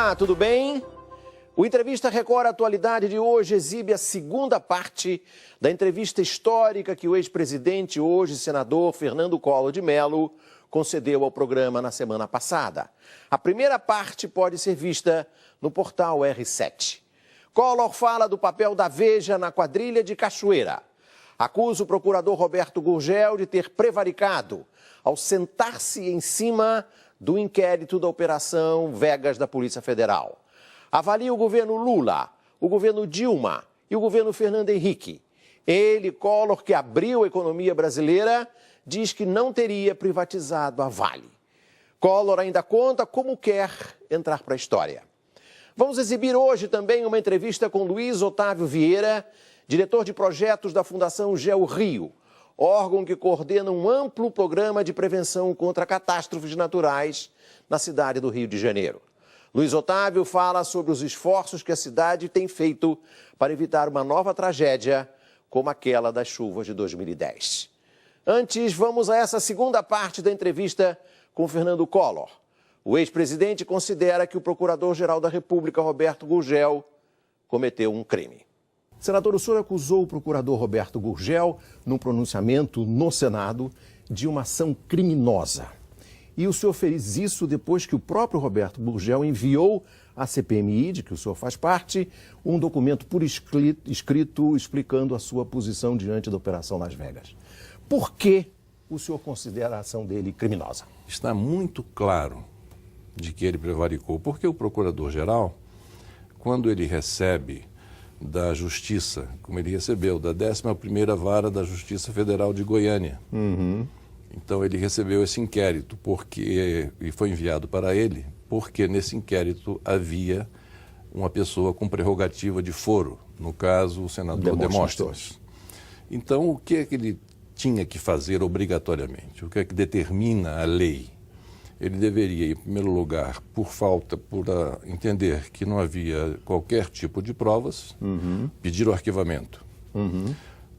Olá, tudo bem? O Entrevista Record Atualidade de hoje exibe a segunda parte da entrevista histórica que o ex-presidente, hoje senador Fernando Collor de Mello, concedeu ao programa na semana passada. A primeira parte pode ser vista no portal R7. Collor fala do papel da Veja na quadrilha de Cachoeira. Acusa o procurador Roberto Gurgel de ter prevaricado ao sentar-se em cima do inquérito da Operação Vegas da Polícia Federal. Avalia o governo Lula, o governo Dilma e o governo Fernando Henrique. Ele, Collor, que abriu a economia brasileira, diz que não teria privatizado a Vale. Collor ainda conta como quer entrar para a história. Vamos exibir hoje também uma entrevista com Luiz Otávio Vieira, diretor de projetos da Fundação GeoRio, órgão que coordena um amplo programa de prevenção contra catástrofes naturais na cidade do Rio de Janeiro. Luiz Otávio fala sobre os esforços que a cidade tem feito para evitar uma nova tragédia como aquela das chuvas de 2010. Antes, vamos a essa segunda parte da entrevista com Fernando Collor. O ex-presidente considera que o Procurador-Geral da República, Roberto Gurgel, cometeu um crime. Senador, o senhor acusou o procurador Roberto Gurgel, num pronunciamento no Senado, de uma ação criminosa. E o senhor fez isso depois que o próprio Roberto Gurgel enviou à CPMI, de que o senhor faz parte, um documento por escrito explicando a sua posição diante da Operação Las Vegas. Por que o senhor considera a ação dele criminosa? Está muito claro de que ele prevaricou, porque o procurador-geral, quando ele recebe da Justiça, como ele recebeu, da 11ª Vara da Justiça Federal de Goiânia. Então ele recebeu esse inquérito e foi enviado para ele porque nesse inquérito havia uma pessoa com prerrogativa de foro, no caso o senador Demóstenes. Então o que é que ele tinha que fazer obrigatoriamente? O que é que determina a lei? Ele deveria, em primeiro lugar, por entender que não havia qualquer tipo de provas, pedir o arquivamento.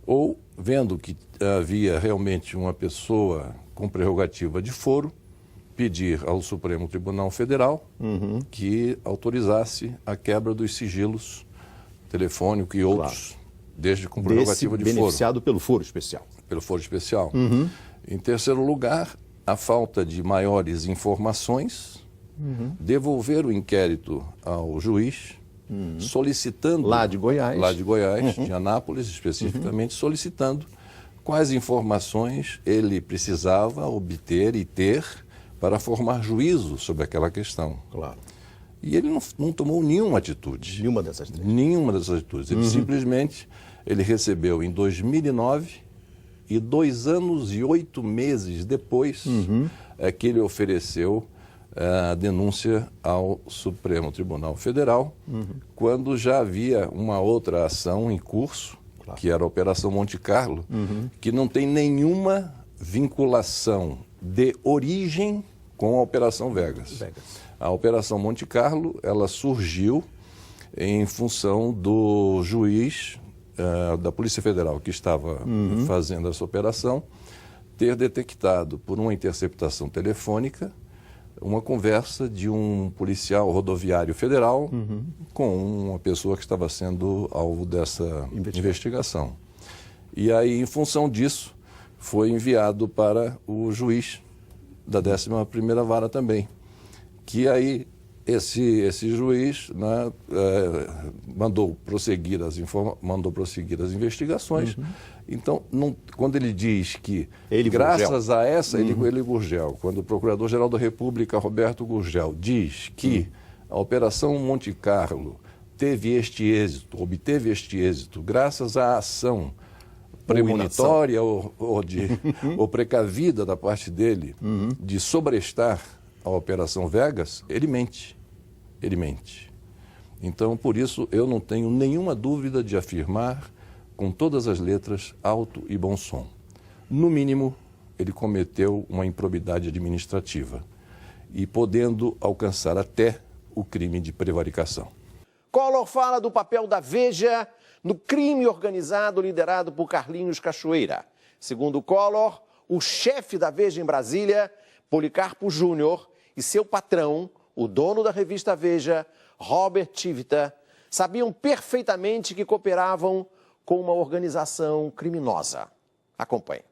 Ou, vendo que havia realmente uma pessoa com prerrogativa de foro, pedir ao Supremo Tribunal Federal que autorizasse a quebra dos sigilos telefônico e outros, desde com prerrogativa de foro. Beneficiado pelo foro especial. Pelo foro especial. Em terceiro lugar, a falta de maiores informações, devolver o inquérito ao juiz, solicitando... Lá de Goiás. Lá de Goiás, de Anápolis especificamente, solicitando quais informações ele precisava obter e ter para formar juízo sobre aquela questão. Claro. E ele não tomou nenhuma atitude. Nenhuma dessas três. Nenhuma dessas atitudes. Ele simplesmente, ele recebeu em 2009... E 2 anos e 8 meses depois é que ele ofereceu a denúncia ao Supremo Tribunal Federal, quando já havia uma outra ação em curso, que era a Operação Monte Carlo, que não tem nenhuma vinculação de origem com a Operação Vegas. A Operação Monte Carlo, ela surgiu em função do juiz da Polícia Federal, que estava fazendo essa operação, ter detectado, por uma interceptação telefônica, uma conversa de um policial rodoviário federal com uma pessoa que estava sendo alvo dessa investigação. E aí, em função disso, foi enviado para o juiz da 11ª Vara também, que aí esse juiz, né, mandou prosseguir as investigações. Então, quando ele diz que, graças a essa, ele Gurgel, quando o Procurador-Geral da República, Roberto Gurgel, diz que a Operação Monte Carlo obteve este êxito, graças à ação premonitória ou precavida da parte dele de sobrestar a Operação Vegas, ele mente. Ele mente. Então, por isso, eu não tenho nenhuma dúvida de afirmar, com todas as letras, alto e bom som. No mínimo, ele cometeu uma improbidade administrativa e podendo alcançar até o crime de prevaricação. Collor fala do papel da Veja no crime organizado liderado por Carlinhos Cachoeira. Segundo Collor, o chefe da Veja em Brasília, Policarpo Júnior, e seu patrão, o dono da revista Veja, Robert Tivita, sabiam perfeitamente que cooperavam com uma organização criminosa. Acompanhe.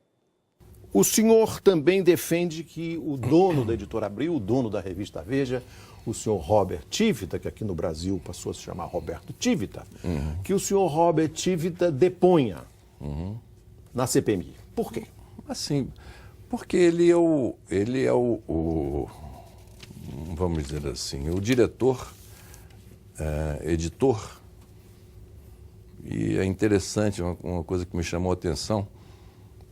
O senhor também defende que o dono da Editora Abril, o dono da revista Veja, o senhor Robert Tivita, que aqui no Brasil passou a se chamar Roberto Tivita, que o senhor Robert Tivita deponha na CPMI. Por quê? Assim, porque ele é o vamos dizer assim, o diretor, editor. E é interessante, uma coisa que me chamou a atenção,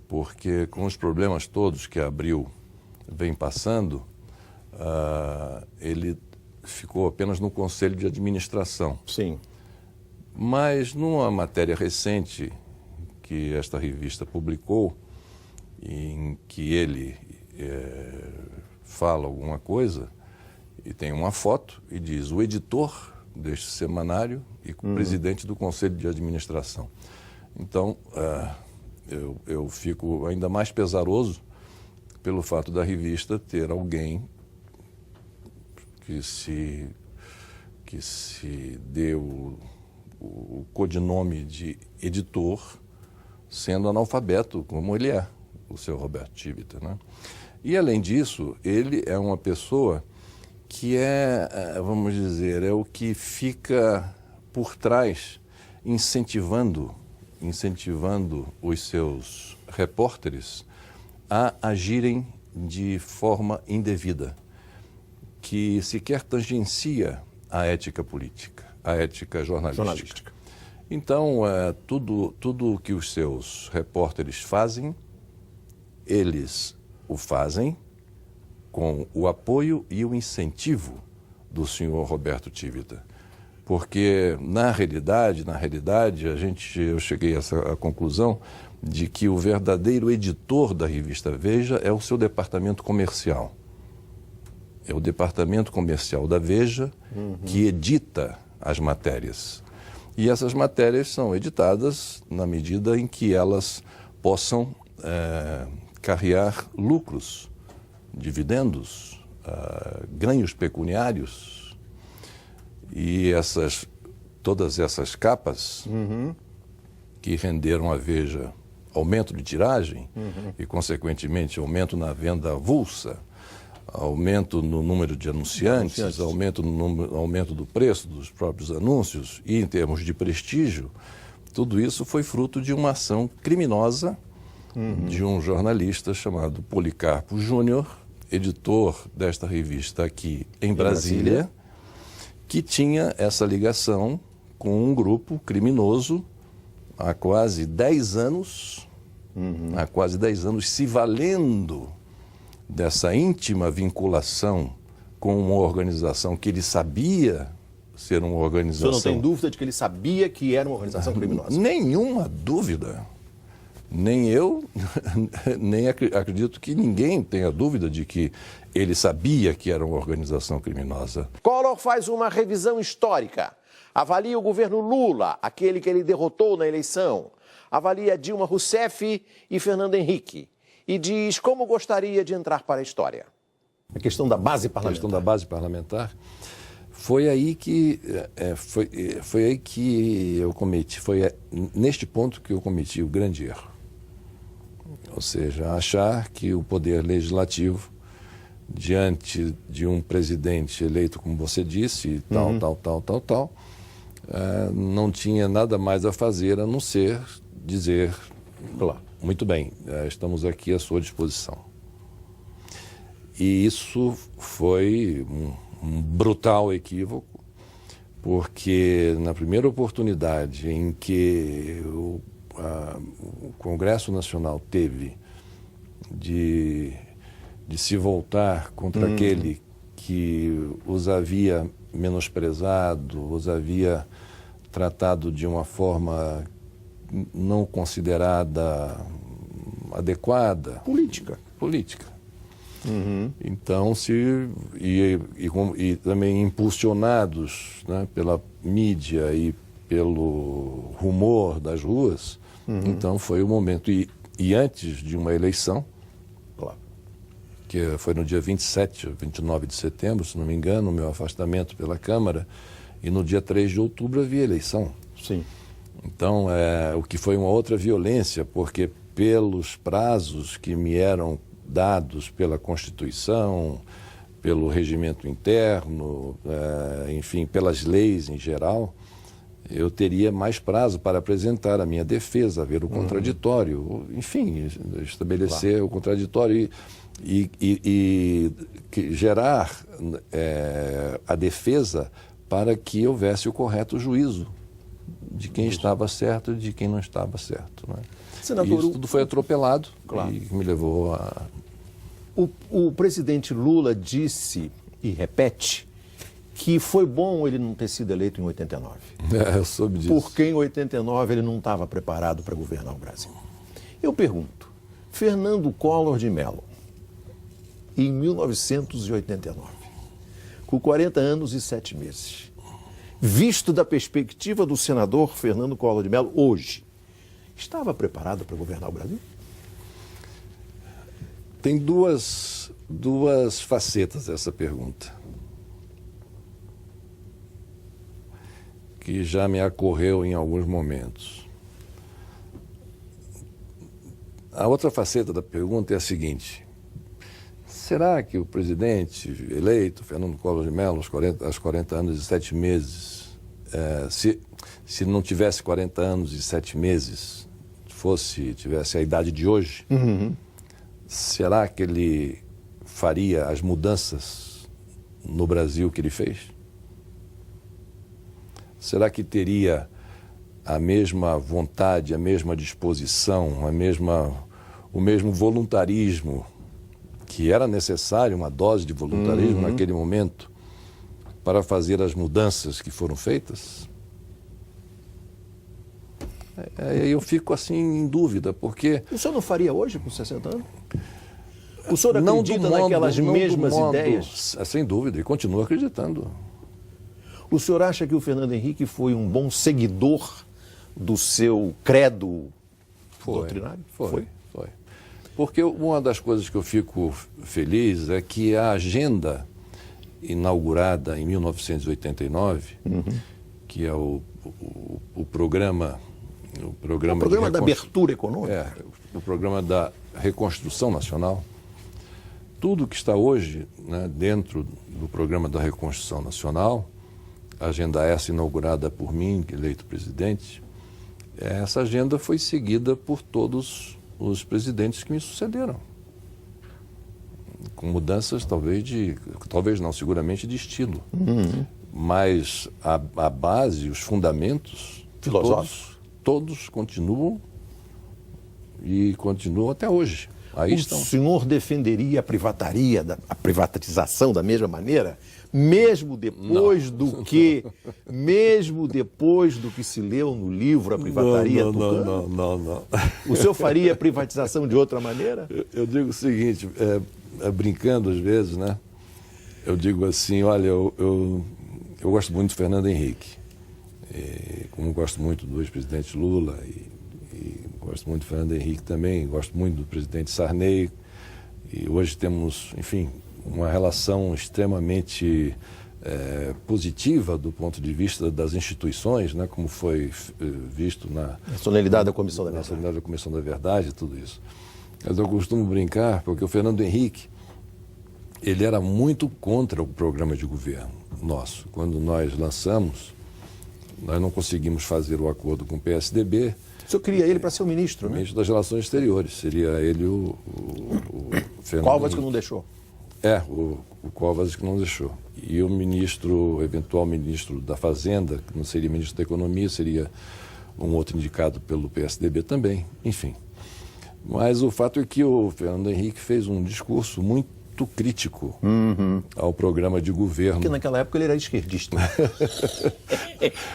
porque com os problemas todos que a Abril vem passando, ele ficou apenas no Conselho de Administração. Sim. Mas numa matéria recente que esta revista publicou, em que ele fala alguma coisa, e tem uma foto, e diz o editor deste semanário e presidente do Conselho de Administração. Então, eu fico ainda mais pesaroso pelo fato da revista ter alguém que se deu o codinome de editor, sendo analfabeto, como ele é, o seu Roberto Tivita, né? E, além disso, ele é uma pessoa que vamos dizer, é o que fica por trás, incentivando os seus repórteres a agirem de forma indevida, que sequer tangencia a ética política, a ética jornalística. Então, tudo o que os seus repórteres fazem, eles o fazem com o apoio e o incentivo do senhor Roberto Tivita. Porque, na realidade, eu cheguei a essa conclusão de que o verdadeiro editor da revista Veja é o seu departamento comercial. É o departamento comercial da Veja que edita as matérias. E essas matérias são editadas na medida em que elas possam carrear lucros, dividendos, ganhos pecuniários. E todas essas capas que renderam à Veja aumento de tiragem e, consequentemente, aumento na venda avulsa, aumento no número de anunciantes, aumento do preço dos próprios anúncios e, em termos de prestígio, tudo isso foi fruto de uma ação criminosa de um jornalista chamado Policarpo Júnior, editor desta revista aqui em Brasília, que tinha essa ligação com um grupo criminoso há quase 10 anos, se valendo dessa íntima vinculação com uma organização que ele sabia ser uma organização... O senhor não tem dúvida de que ele sabia que era uma organização criminosa? Nenhuma dúvida. Nem eu, nem acredito que ninguém tenha dúvida de que ele sabia que era uma organização criminosa. Collor faz uma revisão histórica. Avalia o governo Lula, aquele que ele derrotou na eleição. Avalia Dilma Rousseff e Fernando Henrique. E diz como gostaria de entrar para a história. A questão da base parlamentar. A questão da base parlamentar. Foi aí que eu cometi, neste ponto que eu cometi o grande erro. Ou seja, achar que o poder legislativo, diante de um presidente eleito, como você disse, tal, não tinha nada mais a fazer a não ser dizer, muito bem, estamos aqui à sua disposição. E isso foi um brutal equívoco, porque na primeira oportunidade em que o Congresso Nacional teve de se voltar contra aquele que os havia menosprezado, os havia tratado de uma forma não considerada adequada. Política. Então, e também impulsionados, né, pela mídia e pelo rumor das ruas, então foi o momento. E antes de uma eleição, porque foi no dia 27 ou 29 de setembro, se não me engano, o meu afastamento pela Câmara, e no dia 3 de outubro havia eleição. Sim. Então, o que foi uma outra violência, porque pelos prazos que me eram dados pela Constituição, pelo regimento interno, enfim, pelas leis em geral, eu teria mais prazo para apresentar a minha defesa, ver o contraditório, enfim, estabelecer o contraditório e gerar a defesa para que houvesse o correto juízo de quem estava certo e de quem não estava certo. Né? Senador, isso tudo foi atropelado e me levou a... O presidente Lula disse e repete que foi bom ele não ter sido eleito em 89. Eu soube disso. Porque em 89 ele não estava preparado para governar o Brasil. Eu pergunto, Fernando Collor de Mello, em 1989, com 40 anos e 7 meses, visto da perspectiva do senador Fernando Collor de Mello hoje, estava preparado para governar o Brasil? Tem duas facetas essa pergunta, que já me ocorreu em alguns momentos. A outra faceta da pergunta é a seguinte: será que o presidente eleito, Fernando Collor de Mello, aos 40 anos e 7 meses, se não tivesse 40 anos e 7 meses, tivesse a idade de hoje, será que ele faria as mudanças no Brasil que ele fez? Será que teria a mesma vontade, a mesma disposição, o mesmo voluntarismo, que era necessário, uma dose de voluntarismo naquele momento, para fazer as mudanças que foram feitas? Eu fico assim em dúvida, porque... O senhor não faria hoje com 60 anos? O senhor acredita naquelas mesmas ideias? Sem dúvida, e continuo acreditando. O senhor acha que o Fernando Henrique foi um bom seguidor do seu credo doutrinário? Foi. Porque uma das coisas que eu fico feliz é que a agenda inaugurada em 1989, que é o programa da abertura econômica. O programa da reconstrução nacional. Tudo que está hoje, né, dentro do programa da reconstrução nacional, a agenda essa inaugurada por mim, eleito presidente, essa agenda foi seguida por todos os presidentes que me sucederam. Com mudanças seguramente de estilo. Mas a base, os fundamentos filosóficos, todos continuam e continuam até hoje. Aí estão. O senhor defenderia a privatização da mesma maneira, mesmo depois do que se leu no livro A Privataria Tucano? Não. O senhor faria a privatização de outra maneira? Eu digo o seguinte, brincando às vezes, né? Eu digo assim, olha, eu gosto muito do Fernando Henrique, como gosto muito do ex-presidente Lula e gosto muito do Fernando Henrique também, gosto muito do presidente Sarney, e hoje temos, enfim, uma relação extremamente positiva do ponto de vista das instituições, né, como foi visto na solenidade da Comissão da Verdade. Na solenidade da Comissão da Verdade, tudo isso. Mas eu costumo brincar, porque o Fernando Henrique, ele era muito contra o programa de governo nosso. Quando nós lançamos, nós não conseguimos fazer o acordo com o PSDB. O senhor queria ele para ser o ministro, né? Ministro das Relações Exteriores. Seria ele o Fernando Covas que não deixou. O Covas que não deixou. E o eventual ministro da Fazenda, que não seria ministro da Economia, seria um outro indicado pelo PSDB também. Enfim. Mas o fato é que o Fernando Henrique fez um discurso muito crítico ao programa de governo. Porque naquela época ele era esquerdista.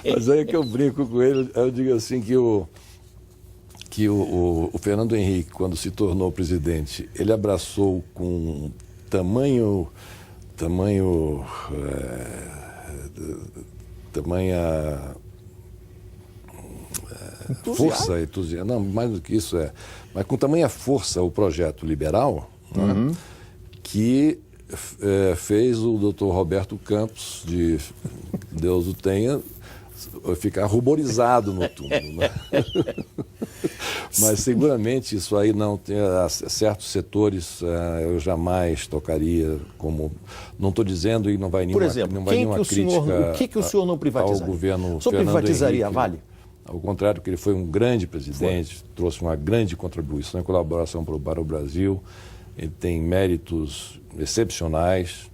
Mas aí que eu brinco com ele, eu digo assim que o Fernando Henrique, quando se tornou presidente, ele abraçou com tamanha força, entusiasmo, não, mais do que isso mas com tamanha força o projeto liberal, né, que que fez o doutor Roberto Campos, de Deus o tenha, ficar ruborizado no túmulo. Né? Mas seguramente isso aí não tem certos setores, eu jamais tocaria como. Não estou dizendo e não vai nenhuma, por exemplo, não vai nenhuma crítica. O que o senhor não privatizaria? Ao governo o senhor Fernando privatizaria Henrique, a Vale? Ao contrário, que ele foi um grande presidente, trouxe uma grande contribuição e colaboração para o Brasil. Ele tem méritos excepcionais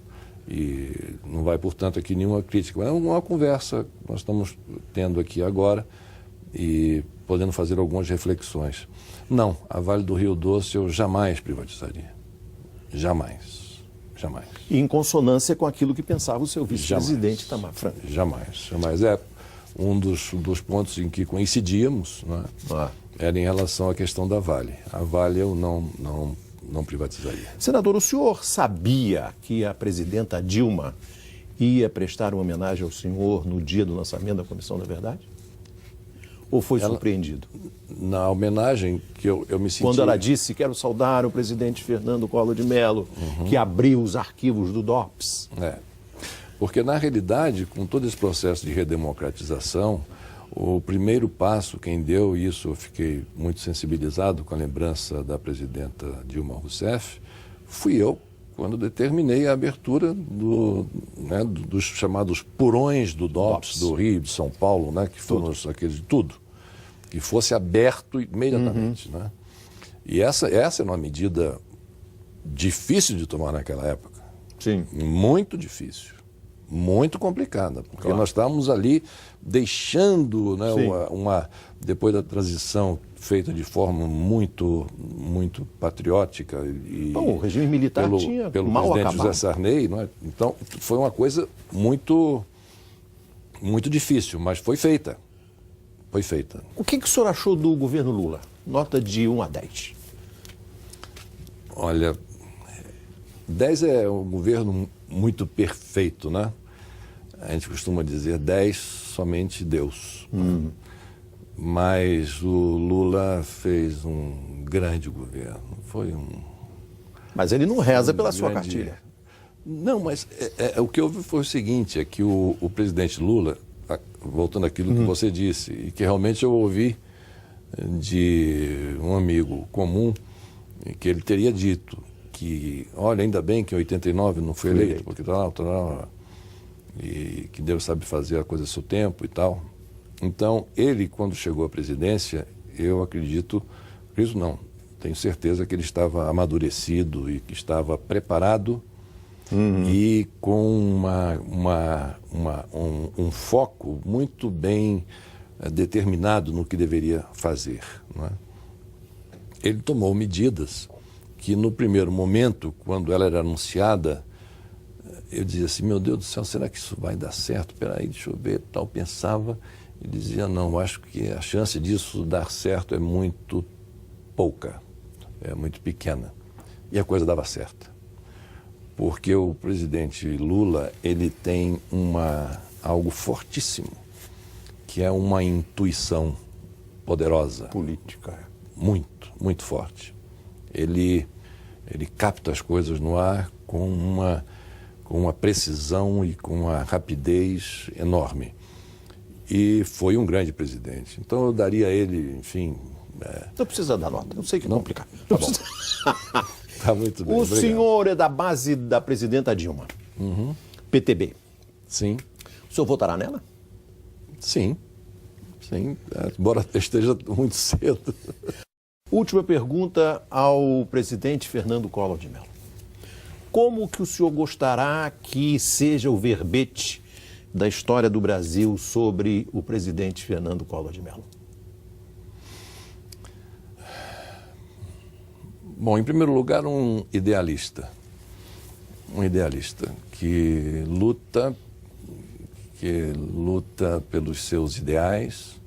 e não vai, portanto, aqui nenhuma crítica. Mas é uma conversa que nós estamos tendo aqui agora e podendo fazer algumas reflexões. Não, a Vale do Rio Doce eu jamais privatizaria. Jamais. Jamais. E em consonância com aquilo que pensava o seu vice-presidente Itamar Franco. Jamais. Jamais. É um dos pontos em que coincidíamos, né, era em relação à questão da Vale. A Vale eu não privatizaria. Senador, o senhor sabia que a presidenta Dilma ia prestar uma homenagem ao senhor no dia do lançamento da Comissão da Verdade? Ou foi surpreendido? Na homenagem que eu me senti... Quando ela disse, quero saudar o presidente Fernando Collor de Mello, que abriu os arquivos do DOPS. Porque, na realidade, com todo esse processo de redemocratização, o primeiro passo, quem deu isso, eu fiquei muito sensibilizado com a lembrança da presidenta Dilma Rousseff, fui eu, quando determinei a abertura dos chamados porões do DOPS, do Rio, de São Paulo, né, que foram aqueles de tudo, que fosse aberto imediatamente. Né? E essa é uma medida difícil de tomar naquela época. Sim. Muito difícil. Muito complicada, porque nós estávamos ali deixando, né, depois da transição feita de forma muito patriótica e o regime militar tinha pelo mal presidente acabado. José Sarney, não é? Então foi uma coisa muito difícil, mas foi feita. Foi feita. O que o senhor achou do governo Lula? Nota de 1 a 10. Olha, 10 é um governo muito perfeito, né? A gente costuma dizer 10, somente Deus. Mas o Lula fez um grande governo. Mas ele não reza pela sua cartilha. Não, mas o que houve foi o seguinte, é que o presidente Lula, voltando àquilo que você disse, e que realmente eu ouvi de um amigo comum, que ele teria dito que, olha, ainda bem que em 89 não foi eleito, porque e que Deus sabe fazer a coisa a seu tempo e tal. Então, ele, quando chegou à presidência, eu acredito não, tenho certeza que ele estava amadurecido e que estava preparado e com um foco muito bem determinado no que deveria fazer. Não é? Ele tomou medidas que no primeiro momento, quando ela era anunciada, eu dizia assim, meu Deus do céu, será que isso vai dar certo? Peraí, deixa eu ver, tal, pensava e dizia, não, acho que a chance disso dar certo é muito pouca, é muito pequena. E a coisa dava certo. Porque o presidente Lula, ele tem algo fortíssimo, que é uma intuição poderosa. Política. Muito, muito forte. Ele capta as coisas no ar com uma precisão e com uma rapidez enorme. E foi um grande presidente. Então eu daria a ele, enfim... Não precisa dar nota, não sei o que complicar. Tá bom. Tá muito bem, obrigado. Senhor é da base da presidenta Dilma. PTB. Sim. O senhor votará nela? Sim. Sim, embora esteja muito cedo. Última pergunta ao presidente Fernando Collor de Mello. Como que o senhor gostará que seja o verbete da história do Brasil sobre o presidente Fernando Collor de Mello? Bom, em primeiro lugar, um idealista que luta pelos seus ideais,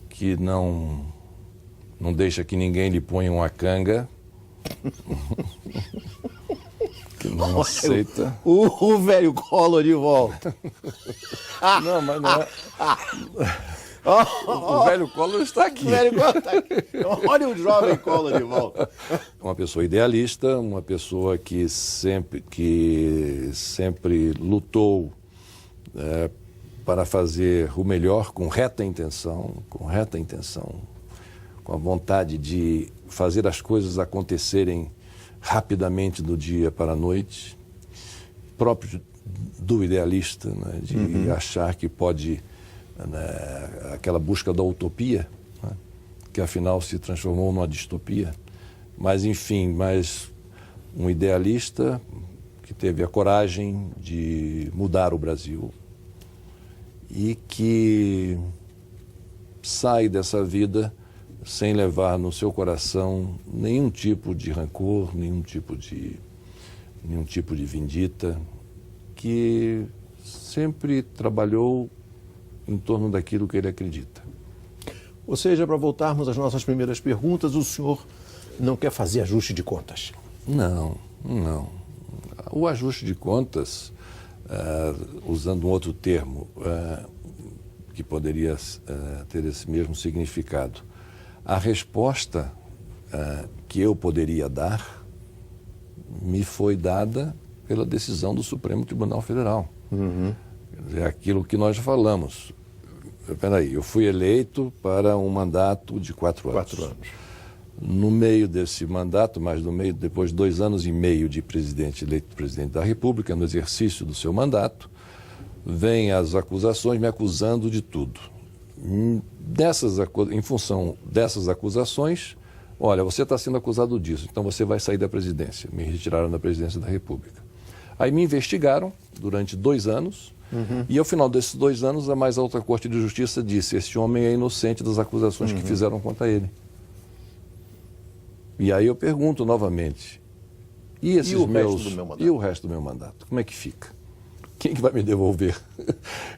que não deixa que ninguém lhe ponha uma canga, que não aceita. O velho Collor de volta. Não, mas não é... O velho Collor está aqui. O velho Collor está aqui. Olha o jovem Collor de volta. Uma pessoa idealista, uma pessoa que sempre lutou para fazer o melhor com reta intenção, com a vontade de fazer as coisas acontecerem rapidamente do dia para a noite, próprio do idealista, né, de achar que pode, né, aquela busca da utopia, né, que afinal se transformou numa distopia, mas enfim, um idealista que teve a coragem de mudar o Brasil e que sai dessa vida sem levar no seu coração nenhum tipo de rancor, nenhum tipo de vindita, que sempre trabalhou em torno daquilo que ele acredita. Ou seja, para voltarmos às nossas primeiras perguntas, o senhor não quer fazer ajuste de contas? Não. O ajuste de contas, usando um outro termo que poderia ter esse mesmo significado, a resposta que eu poderia dar me foi dada pela decisão do Supremo Tribunal Federal. É aquilo que nós falamos. Espera aí, eu fui eleito para um mandato de 4 anos. 4 anos. No meio desse mandato, depois de 2 anos e meio de eleito presidente da República, no exercício do seu mandato, vêm as acusações me acusando de tudo. Em função dessas acusações, olha, você está sendo acusado disso, então você vai sair da presidência. Me retiraram da presidência da República. Aí me investigaram durante 2 anos, e ao final desses 2 anos, a mais alta Corte de Justiça disse: este homem é inocente das acusações que fizeram contra ele. E aí eu pergunto novamente, e o resto do meu mandato? Como é que fica? Quem que vai me devolver?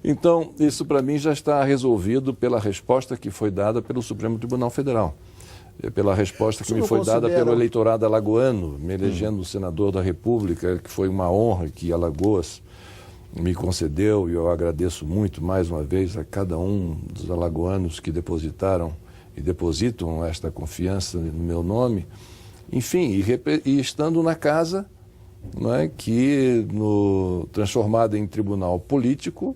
Então, isso para mim já está resolvido pela resposta que foi dada pelo Supremo Tribunal Federal. Pela resposta que me foi dada pelo eleitorado alagoano, me elegendo senador da República, que foi uma honra que Alagoas me concedeu, e eu agradeço muito mais uma vez a cada um dos alagoanos que depositaram e depositam esta confiança no meu nome. Enfim, e estando na casa, não é, que transformada em tribunal político,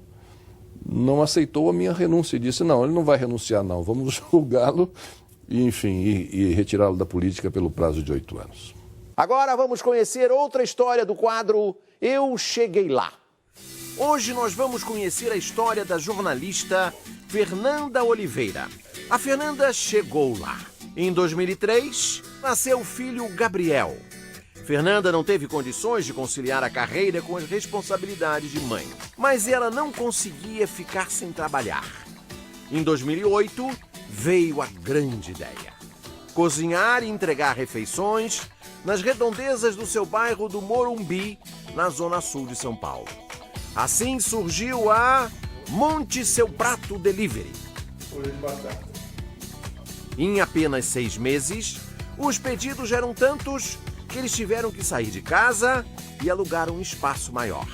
não aceitou a minha renúncia e disse: não, ele não vai renunciar não, vamos julgá-lo e, enfim, e retirá-lo da política pelo prazo de 8 anos. Agora vamos conhecer outra história do quadro Eu Cheguei Lá. Hoje nós vamos conhecer a história da jornalista Fernanda Oliveira. A Fernanda chegou lá. Em 2003, nasceu o filho Gabriel. Fernanda não teve condições de conciliar a carreira com as responsabilidades de mãe, mas ela não conseguia ficar sem trabalhar. Em 2008, veio a grande ideia: cozinhar e entregar refeições nas redondezas do seu bairro do Morumbi, na zona sul de São Paulo. Assim surgiu a Monte Seu Prato Delivery. Em apenas 6 meses, os pedidos eram tantos que eles tiveram que sair de casa e alugar um espaço maior.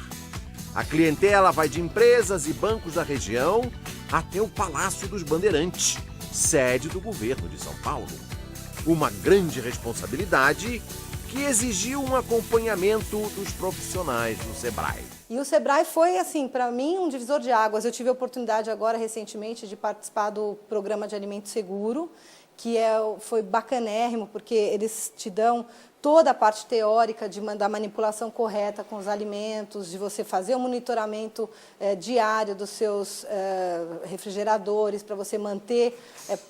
A clientela vai de empresas e bancos da região até o Palácio dos Bandeirantes, sede do governo de São Paulo. Uma grande responsabilidade que exigiu um acompanhamento dos profissionais do Sebrae. E o Sebrae foi, assim, para mim, um divisor de águas. Eu tive a oportunidade agora, recentemente, de participar do programa de alimento seguro, que foi bacanérrimo, porque eles te dão toda a parte teórica da manipulação correta com os alimentos, de você fazer o monitoramento diário dos seus refrigeradores, para você manter,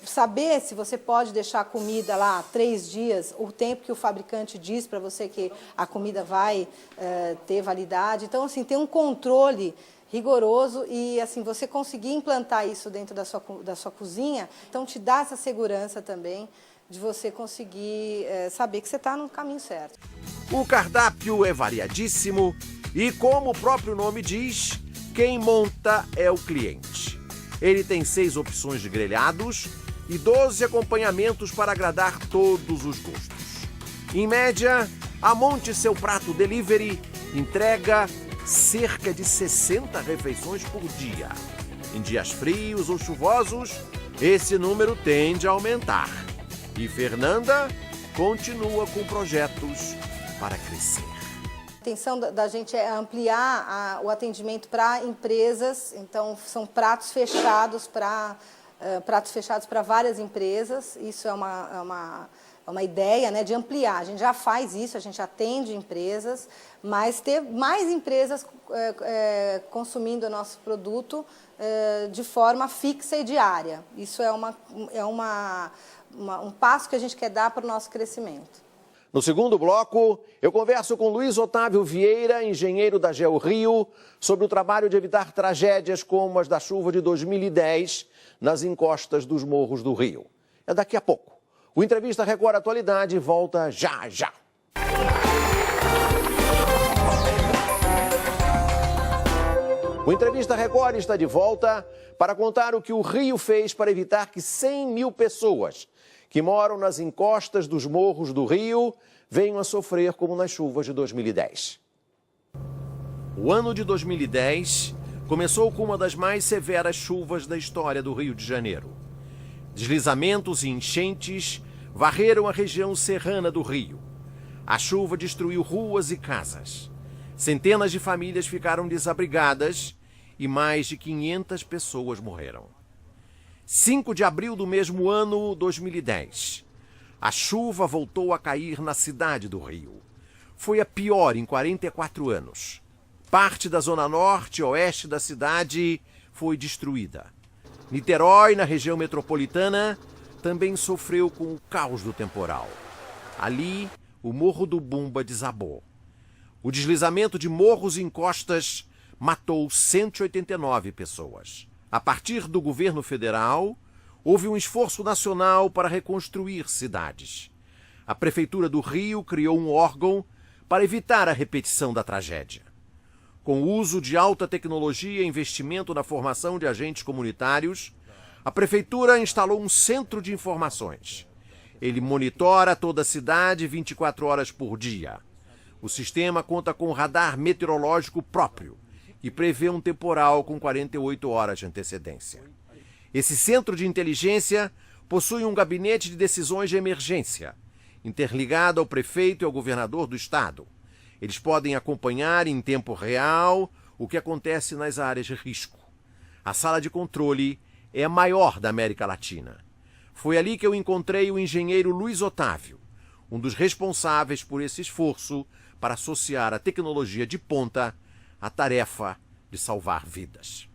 saber se você pode deixar a comida lá 3 dias, o tempo que o fabricante diz para você que a comida vai ter validade. Então, assim, tem um controle rigoroso e, assim, você conseguir implantar isso dentro da sua cozinha, então te dá essa segurança também de você conseguir saber que você está no caminho certo. O cardápio é variadíssimo e, como o próprio nome diz, quem monta é o cliente. Ele tem 6 opções de grelhados e 12 acompanhamentos para agradar todos os gostos. Em média, a Monte Seu Prato Delivery entrega cerca de 60 refeições por dia. Em dias frios ou chuvosos, esse número tende a aumentar. E Fernanda continua com projetos para crescer. A intenção da gente é ampliar o atendimento para empresas, então são pratos fechados para várias empresas. Isso é uma ideia, né, de ampliar. A gente já faz isso, a gente atende empresas, mas ter mais empresas consumindo o nosso produto de forma fixa e diária. Isso é um passo que a gente quer dar para o nosso crescimento. No segundo bloco, eu converso com Luiz Otávio Vieira, engenheiro da GeoRio, sobre o trabalho de evitar tragédias como as da chuva de 2010 nas encostas dos morros do Rio. É daqui a pouco. O Entrevista Record Atualidade volta já já. O Entrevista Record está de volta para contar o que o Rio fez para evitar que 100 mil pessoas que moram nas encostas dos morros do Rio venham a sofrer como nas chuvas de 2010. O ano de 2010 começou com uma das mais severas chuvas da história do Rio de Janeiro. Deslizamentos e enchentes varreram a região serrana do Rio. A chuva destruiu ruas e casas. Centenas de famílias ficaram desabrigadas e mais de 500 pessoas morreram. 5 de abril do mesmo ano, 2010. A chuva voltou a cair na cidade do Rio. Foi a pior em 44 anos. Parte da zona norte e oeste da cidade foi destruída. Niterói, na região metropolitana, também sofreu com o caos do temporal. Ali, o Morro do Bumba desabou. O deslizamento de morros e encostas matou 189 pessoas. A partir do governo federal, houve um esforço nacional para reconstruir cidades. A Prefeitura do Rio criou um órgão para evitar a repetição da tragédia. Com o uso de alta tecnologia e investimento na formação de agentes comunitários, a Prefeitura instalou um centro de informações. Ele monitora toda a cidade 24 horas por dia. O sistema conta com radar meteorológico próprio e prevê um temporal com 48 horas de antecedência. Esse centro de inteligência possui um gabinete de decisões de emergência, interligado ao prefeito e ao governador do estado. Eles podem acompanhar em tempo real o que acontece nas áreas de risco. A sala de controle é a maior da América Latina. Foi ali que eu encontrei o engenheiro Luiz Otávio, um dos responsáveis por esse esforço para associar a tecnologia de ponta à tarefa de salvar vidas.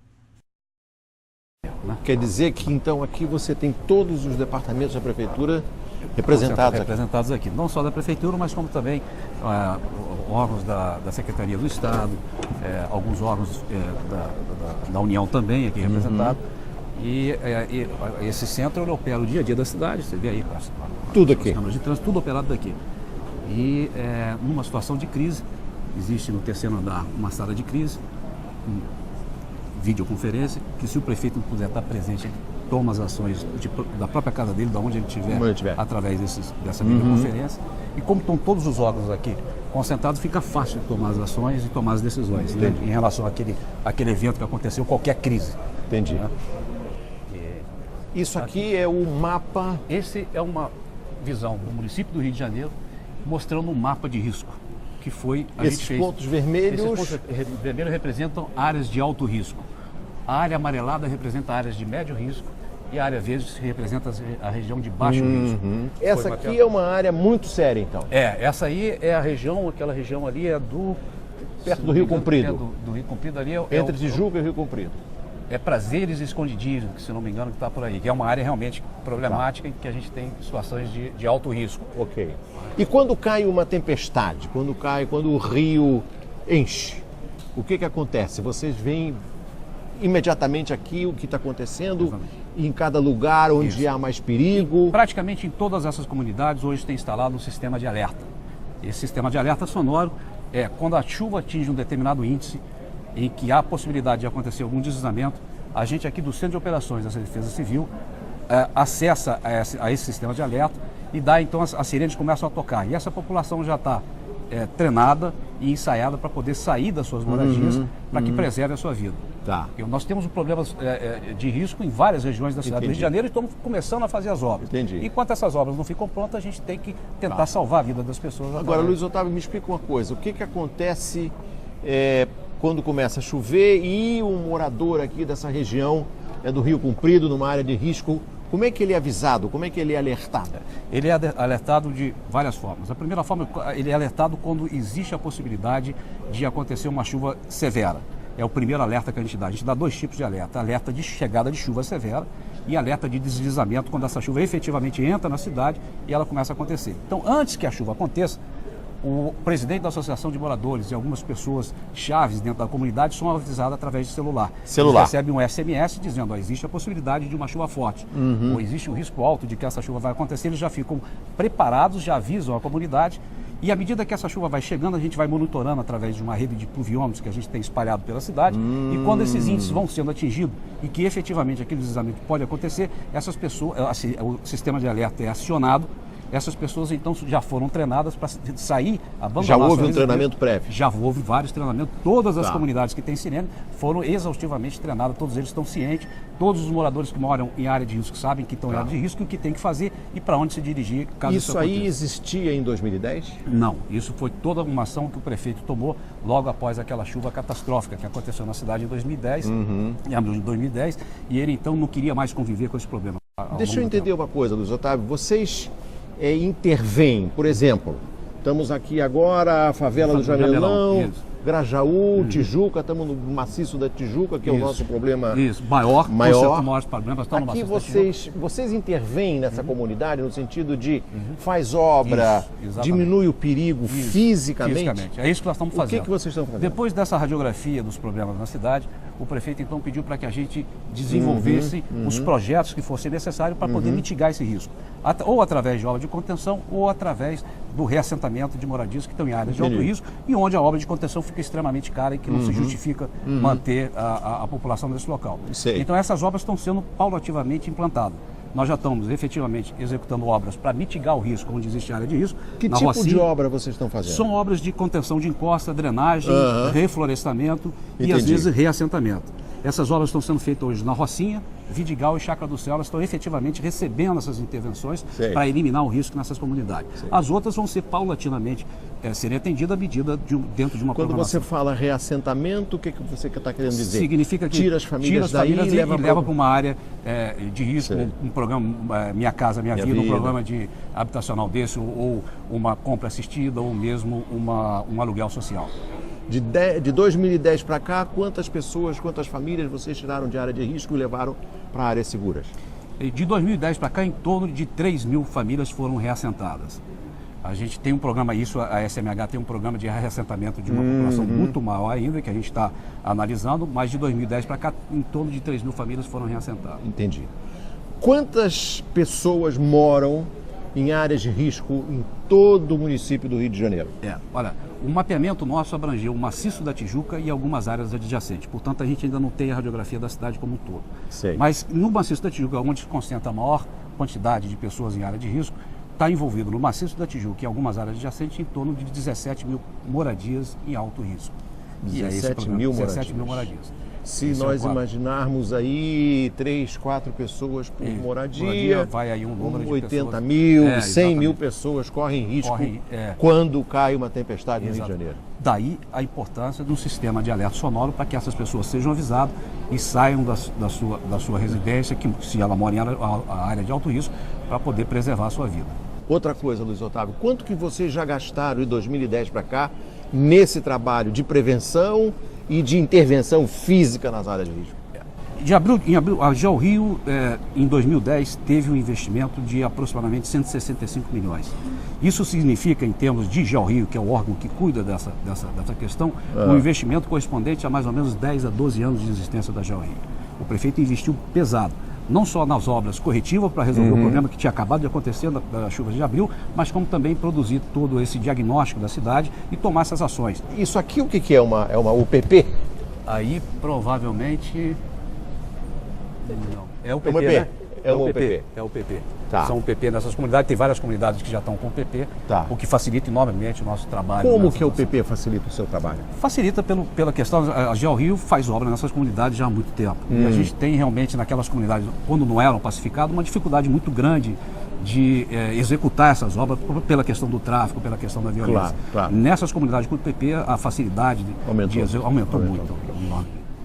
Quer dizer que, então, aqui você tem todos os departamentos da Prefeitura representados aqui. Não só da Prefeitura, mas como também órgãos da Secretaria do Estado, alguns órgãos da União também aqui representados. E esse centro ele opera o dia a dia da cidade, você vê aí. Tudo aqui. As câmaras de trânsito, tudo operado daqui. E numa situação de crise, existe no terceiro andar uma sala de crise, videoconferência, que se o prefeito não puder estar presente, ele toma as ações da própria casa dele, de onde ele estiver, através dessa videoconferência. E como estão todos os órgãos aqui concentrados, fica fácil de tomar as ações e tomar as decisões, né, em relação àquele evento que aconteceu, qualquer crise. Entendi. Né? Isso aqui é o mapa... Esse é uma visão do município do Rio de Janeiro, mostrando um mapa de risco, que foi... Esses pontos vermelhos... Esses pontos vermelhos representam áreas de alto risco. A área amarelada representa áreas de médio risco e a área verde representa a região de baixo risco. Essa aqui é uma área muito séria, então. Essa aí é a região, aquela região ali é perto do Rio Comprido. Do Rio Comprido ali entre Tijuca e Rio Comprido. É Prazeres Escondidinhos, que se não me engano que está por aí, que é uma área realmente problemática em que a gente tem situações de alto risco. Ok. E quando cai uma tempestade, quando o rio enche, o que acontece? Vocês veem imediatamente aqui o que está acontecendo em cada lugar onde há mais perigo? Praticamente em todas essas comunidades hoje tem instalado um sistema de alerta. Esse sistema de alerta sonoro é quando a chuva atinge um determinado índice em que há possibilidade de acontecer algum deslizamento, a gente aqui do Centro de Operações da Defesa Civil acessa a esse sistema de alerta e dá então as sirenes começam a tocar. E essa população já está treinada e ensaiada para poder sair das suas moradias para que preserve a sua vida. Tá. E nós temos problemas de risco em várias regiões da cidade do Rio de Janeiro e estamos começando a fazer as obras. Entendi. Enquanto essas obras não ficam prontas, a gente tem que tentar salvar a vida das pessoas. Agora, Luiz Otávio, me explica uma coisa. O que acontece quando começa a chover e um morador aqui dessa região do Rio Comprido, numa área de risco, como é que ele é avisado? Como é que ele é alertado? Ele é alertado de várias formas. A primeira forma, ele é alertado quando existe a possibilidade de acontecer uma chuva severa. É o primeiro alerta que a gente dá. A gente dá 2 tipos de alerta. Alerta de chegada de chuva severa e alerta de deslizamento, quando essa chuva efetivamente entra na cidade e ela começa a acontecer. Então, antes que a chuva aconteça, o presidente da Associação de Moradores e algumas pessoas chaves dentro da comunidade são avisadas através de celular. Eles recebem um SMS dizendo, ó, existe a possibilidade de uma chuva forte, ou existe um risco alto de que essa chuva vai acontecer. Eles já ficam preparados, já avisam a comunidade. E à medida que essa chuva vai chegando, a gente vai monitorando através de uma rede de pluviômetros que a gente tem espalhado pela cidade. E quando esses índices vão sendo atingidos e que efetivamente aquele deslizamento pode acontecer, essas pessoas, o sistema de alerta é acionado. Essas pessoas, então, já foram treinadas para sair, abandonar. Já houve um treinamento prévio? Já houve vários treinamentos. Todas as comunidades que têm sirene foram exaustivamente treinadas. Todos eles estão cientes. Todos os moradores que moram em área de risco sabem que estão em área de risco e o que tem que fazer e para onde se dirigir caso isso aconteça. Isso aí existia em 2010? Não. Isso foi toda uma ação que o prefeito tomou logo após aquela chuva catastrófica que aconteceu na cidade em 2010, em abril de 2010, e ele, então, não queria mais conviver com esse problema. Deixa eu entender uma coisa, Luiz Otávio. Vocês intervêm, por exemplo, estamos aqui agora, a favela do Jamelão, Grajaú, Tijuca, estamos no maciço da Tijuca, que é o nosso problema maior. Maiores problemas estão aqui no maciço vocês intervêm nessa comunidade no sentido de faz obra, diminui o perigo fisicamente? É isso que nós estamos fazendo. O que vocês estão fazendo? Depois dessa radiografia dos problemas na cidade, o prefeito então pediu para que a gente desenvolvesse os projetos que fossem necessários para poder mitigar esse risco. Ou através de obra de contenção ou através do reassentamento de moradias que estão em áreas de alto risco e onde a obra de contenção fica extremamente cara e que não se justifica manter a população desse local. Então essas obras estão sendo paulativamente implantadas. Nós já estamos efetivamente executando obras para mitigar o risco onde existe área de risco. Que tipo de obra vocês estão fazendo? São obras de contenção de encosta, drenagem, reflorestamento e às vezes reassentamento. Essas obras estão sendo feitas hoje na Rocinha, Vidigal e Chácara do Céu. Elas estão efetivamente recebendo essas intervenções para eliminar o risco nessas comunidades. As outras vão ser paulatinamente serem atendidas à medida dentro de uma Quando programação. você fala reassentamento, o que você está querendo dizer? Significa que tira as famílias daí e leva para uma área de risco, um programa Minha Casa Minha Vida, um programa de habitacional desse, ou uma compra assistida, ou mesmo um aluguel social. De 2010 para cá, quantas pessoas, quantas famílias vocês tiraram de área de risco e levaram para áreas seguras? De 2010 para cá, em torno de 3 mil famílias foram reassentadas. A gente tem um programa, a SMH tem um programa de reassentamento de uma população muito maior ainda, que a gente está analisando, mas de 2010 para cá, em torno de 3 mil famílias foram reassentadas. Entendi. Quantas pessoas moram em áreas de risco em todo o município do Rio de Janeiro? Olha, o mapeamento nosso abrangeu o maciço da Tijuca e algumas áreas adjacentes. Portanto, a gente ainda não tem a radiografia da cidade como um todo. Mas no maciço da Tijuca, onde se concentra a maior quantidade de pessoas em área de risco, está envolvido no maciço da Tijuca e algumas áreas adjacentes em torno de 17 mil moradias em alto risco. 17 mil moradias. Se nós imaginarmos aí 3, 4 pessoas por moradia, vai aí um número de 80 pessoas. mil, 100 mil pessoas correm risco quando cai uma tempestade no Rio de Janeiro. Daí a importância do sistema de alerta sonoro para que essas pessoas sejam avisadas e saiam da sua residência, que se ela mora em área de alto risco, para poder preservar a sua vida. Outra coisa, Luiz Otávio, quanto que vocês já gastaram de 2010 para cá nesse trabalho de prevenção e de intervenção física nas áreas de risco? A GeoRio, em 2010, teve um investimento de aproximadamente 165 milhões. Isso significa, em termos de GeoRio, que é o órgão que cuida dessa questão, um investimento correspondente a mais ou menos 10 a 12 anos de existência da GeoRio. O prefeito investiu pesado, não só nas obras corretivas para resolver o problema que tinha acabado de acontecer nas chuvas de abril, mas como também produzir todo esse diagnóstico da cidade e tomar essas ações. Isso aqui o que é? Uma UPP? Aí provavelmente... Não. É o PP, né? É o PP. É o PP. Tá. São o PP nessas comunidades. Tem várias comunidades que já estão com o PP, Tá. o que facilita enormemente o nosso trabalho. Como nessa que o situação. PP facilita o seu trabalho? Facilita pela questão, a GeoRio faz obra nessas comunidades já há muito tempo. E a gente tem realmente naquelas comunidades, quando não eram pacificadas, uma dificuldade muito grande de executar essas obras pela questão do tráfico, pela questão da violência. Claro, claro. Nessas comunidades com o PP, a facilidade aumentou muito.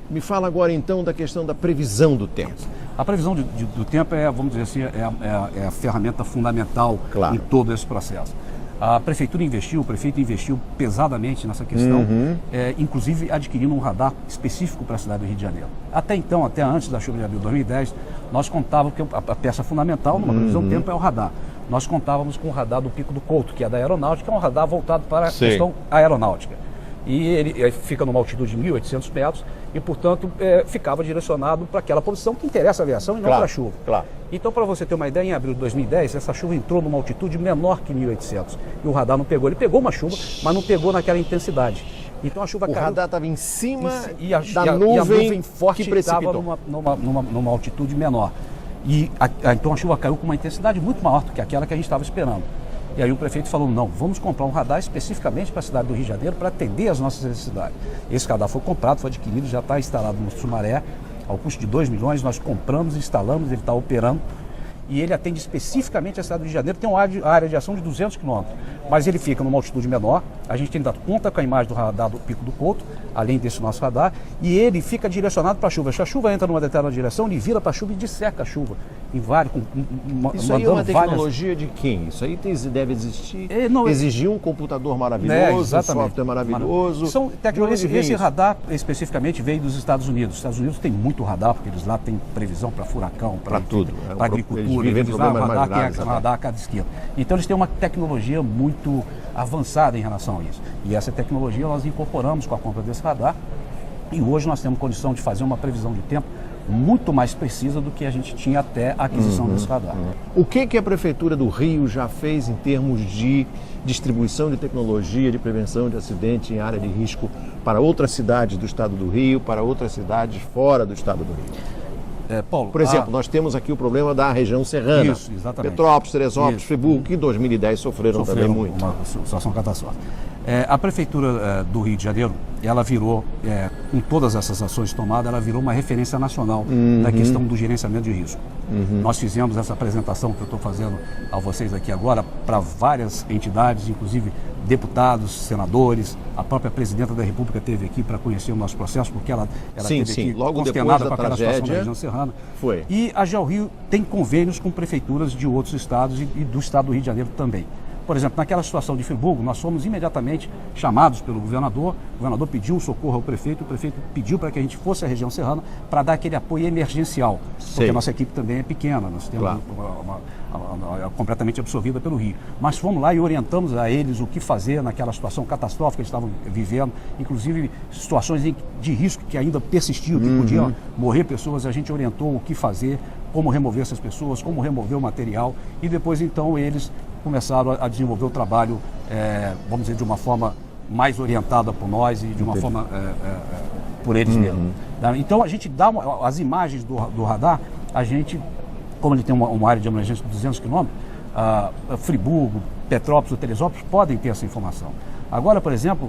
Me fala agora então da questão da previsão do tempo. A previsão do tempo vamos dizer assim, é a ferramenta fundamental Claro. em todo esse processo. A prefeitura investiu, o prefeito investiu pesadamente nessa questão, inclusive adquirindo um radar específico para a cidade do Rio de Janeiro. Até então, até antes da chuva de abril de 2010, nós contávamos que a peça fundamental numa previsão do tempo é o radar. Nós contávamos com o radar do Pico do Couto, que é da aeronáutica, que é um radar voltado para a questão aeronáutica. E ele fica numa altitude de 1.800 metros e, portanto, ficava direcionado para aquela posição que interessa a aviação e não para a chuva. Claro. Então, para você ter uma ideia, em abril de 2010, essa chuva entrou numa altitude menor que 1.800 e o radar não pegou. Ele pegou uma chuva, mas não pegou naquela intensidade. Então a chuva caiu. O radar estava em cima a nuvem forte que precipitou. estava numa altitude menor. E então a chuva caiu com uma intensidade muito maior do que aquela que a gente estava esperando. E aí o prefeito falou, não, vamos comprar um radar especificamente para a cidade do Rio de Janeiro para atender as nossas necessidades. Esse radar foi comprado, foi adquirido, já está instalado no Sumaré, ao custo de 2 milhões, nós compramos, instalamos, ele está operando. E ele atende especificamente a cidade do Rio de Janeiro, tem uma área de ação de 200 quilômetros, mas ele fica numa altitude menor, a gente ainda conta com a imagem do radar do Pico do Couto, além desse nosso radar, e ele fica direcionado para a chuva. Se a chuva entra numa determinada direção, ele vira para a chuva e disseca a chuva. Isso aí é uma tecnologia de quem? Isso aí deve existir, exigir um computador maravilhoso, um software maravilhoso. Esse radar especificamente veio dos Estados Unidos. Os Estados Unidos tem muito radar, porque eles lá têm previsão para furacão, para tudo, para agricultura. Eles lá, o radar que é radar a cada esquina. Então eles têm uma tecnologia muito avançada em relação a isso. E essa tecnologia nós incorporamos com a compra desse radar. E hoje nós temos condição de fazer uma previsão de tempo muito mais precisa do que a gente tinha até a aquisição desse radar. O que a Prefeitura do Rio já fez em termos de distribuição de tecnologia de prevenção de acidente em área de risco para outras cidades do estado do Rio, para outras cidades fora do estado do Rio? Paulo, por exemplo, nós temos aqui o problema da região serrana. Isso, exatamente. Petrópolis, Teresópolis, Friburgo, que em 2010 sofreram também muito. Uma situação catastrófica. A Prefeitura do Rio de Janeiro, ela virou, com todas essas ações tomadas, ela virou uma referência nacional na questão do gerenciamento de risco. Nós fizemos essa apresentação que eu estou fazendo a vocês aqui agora para várias entidades, inclusive deputados, senadores, a própria presidenta da República esteve aqui para conhecer o nosso processo, porque ela esteve aqui logo consternada depois da com aquela tragédia, situação da região serrana. Foi. E a GeoRio tem convênios com prefeituras de outros estados e do estado do Rio de Janeiro também. Por exemplo, naquela situação de Friburgo, nós fomos imediatamente chamados pelo governador, o governador pediu um socorro ao prefeito, o prefeito pediu para que a gente fosse à região serrana para dar aquele apoio emergencial, porque a nossa equipe também é pequena, nós temos completamente absorvida pelo Rio. Mas fomos lá e orientamos a eles o que fazer naquela situação catastrófica que eles estavam vivendo, inclusive situações de risco que ainda persistiam, que podiam morrer pessoas, a gente orientou o que fazer, como remover essas pessoas, como remover o material, e depois então eles começaram a desenvolver o trabalho, vamos dizer, de uma forma mais orientada por nós e de uma forma por eles mesmos. Então a gente dá as imagens do radar, a gente, como ele tem uma área de abrangência de 200 quilômetros, Friburgo, Petrópolis ou Teresópolis podem ter essa informação. Agora, por exemplo,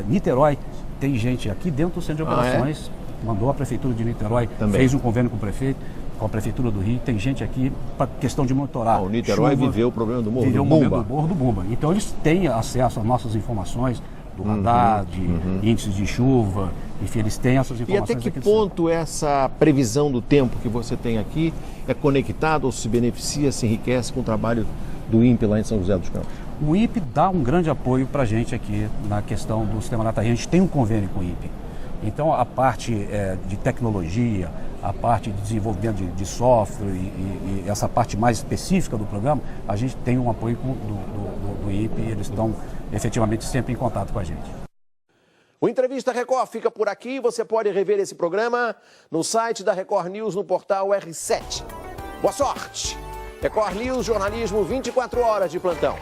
Niterói, tem gente aqui dentro do centro de operações, mandou a Prefeitura de Niterói, fez um convênio com o prefeito, com a Prefeitura do Rio, tem gente aqui para questão de monitorar. O Niterói viveu o problema do Morro do Bumba. Viveu o momento do Morro do Bumba. Então eles têm acesso às nossas informações do radar, de índices de chuva, enfim, eles têm essas informações. E até que ponto essa previsão do tempo que você tem aqui é conectada ou se beneficia, se enriquece com o trabalho do INPE lá em São José dos Campos? O INPE dá um grande apoio para a gente aqui na questão do sistema Nataí. A gente tem um convênio com o INPE. Então, a parte de tecnologia, a parte de desenvolvimento de software e essa parte mais específica do programa, a gente tem um apoio do INPE e eles estão efetivamente sempre em contato com a gente. O Entrevista Record fica por aqui. Você pode rever esse programa no site da Record News, no portal R7. Boa sorte! Record News, jornalismo 24 horas de plantão.